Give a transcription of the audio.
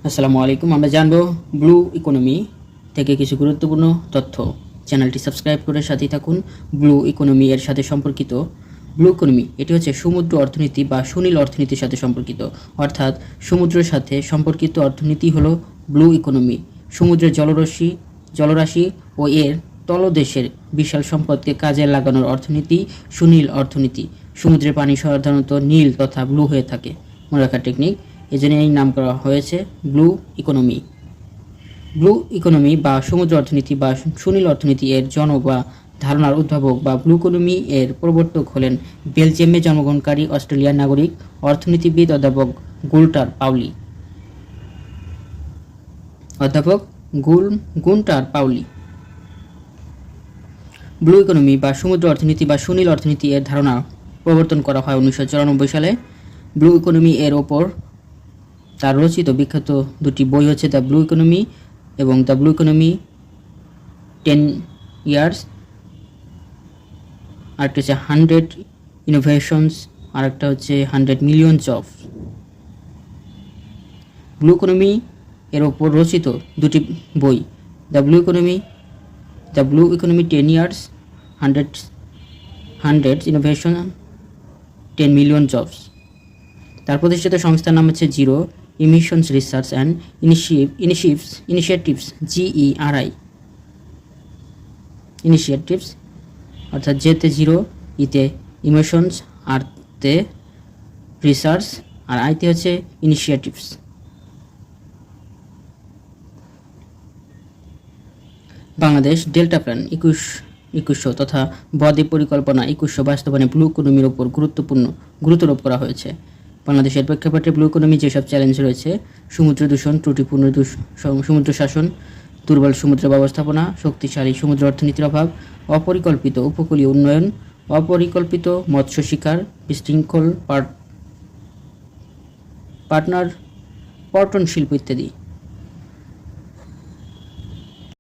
আসসালামু আলাইকুম। আমরা জানবো ব্লু ইকোনমি থেকে কিছু গুরুত্বপূর্ণ তথ্য। চ্যানেলটি সাবস্ক্রাইব করে সাথেই থাকুন। ব্লু ইকোনমি এর সাথে সম্পর্কিত ব্লু ইকোনমি এটি হচ্ছে সমুদ্র অর্থনীতি বা সুনীল অর্থনীতির সাথে সম্পর্কিত, অর্থাৎ সমুদ্রের সাথে সম্পর্কিত অর্থনীতি হলো ব্লু ইকোনমি। সমুদ্রের জলরাশি ও এর তলদেশের বিশাল সম্পদকে কাজে লাগানোর অর্থনীতি সুনীল অর্থনীতি। সমুদ্রের পানি সাধারণত নীল তথা ব্লু হয়ে থাকে, মনে রাখার টেকনিক, এজন্য এই নাম করা হয়েছে ব্লু ইকোনমি। ব্লু ইকোনমি বা সমুদ্র অর্থনীতি বা সুনীল অর্থনীতি এর জনক বা ধারণার উদ্ভাবক বা ব্লু ইকোনমি এর প্রবর্তক হলেন বেলজিয়ামে জন্মগ্রহণকারী অস্ট্রেলিয়ার নাগরিক অর্থনীতিবিদ অধ্যাপক গুন্টার পাউলি। ব্লু ইকোনমি বা সমুদ্র অর্থনীতি বা সুনীল অর্থনীতি এর ধারণা প্রবর্তন করা হয় 1994 সালে। ব্লু ইকোনমি এর ওপর তার রচিত বিখ্যাত দুটি বই হচ্ছে দ্য ব্লু ইকোনমি এবং দ্য ব্লু ইকোনমি 10 ইয়ার্স, আরেকটা হচ্ছে 100 ইনোভেশনস, আরেকটা হচ্ছে 100 মিলিয়ন জবস। ব্লু ইকোনমি এর ওপর রচিত দুটি বই, the blue economy 10 years, 100 innovation, 10 million jobs. তার প্রতিষ্ঠিত সংস্থার নাম হচ্ছে zero emissions research and initiatives GERI initiatives, অর্থাৎ জেতে জিরো, ইতে ইমিশনস, আর তে রিসার্চ, আর আইতে হচ্ছে ইনিশিয়েটিভস। বাংলাদেশ ডেল্টা প্ল্যান 2100 তথা বদ্বীপ পরিকল্পনা 2100 বাস্তবায়নে ব্লু ইকোনমির উপর গুরুত্বারোপ করা হয়েছে। বাংলাদেশের প্রেক্ষাপটে ব্লু ইকোনমি যেসব চ্যালেঞ্জ রয়েছে: সমুদ্র দূষণ, ত্রুটিপূর্ণ সমুদ্র শাসন, দুর্বল সমুদ্র ব্যবস্থাপনা, শক্তিশালী সমুদ্র অর্থনীতির অভাব, অপরিকল্পিত উপকূলীয় উন্নয়ন, অপরিকল্পিত মৎস্য শিকার, বিশৃঙ্খল পর্যটন শিল্প ইত্যাদি।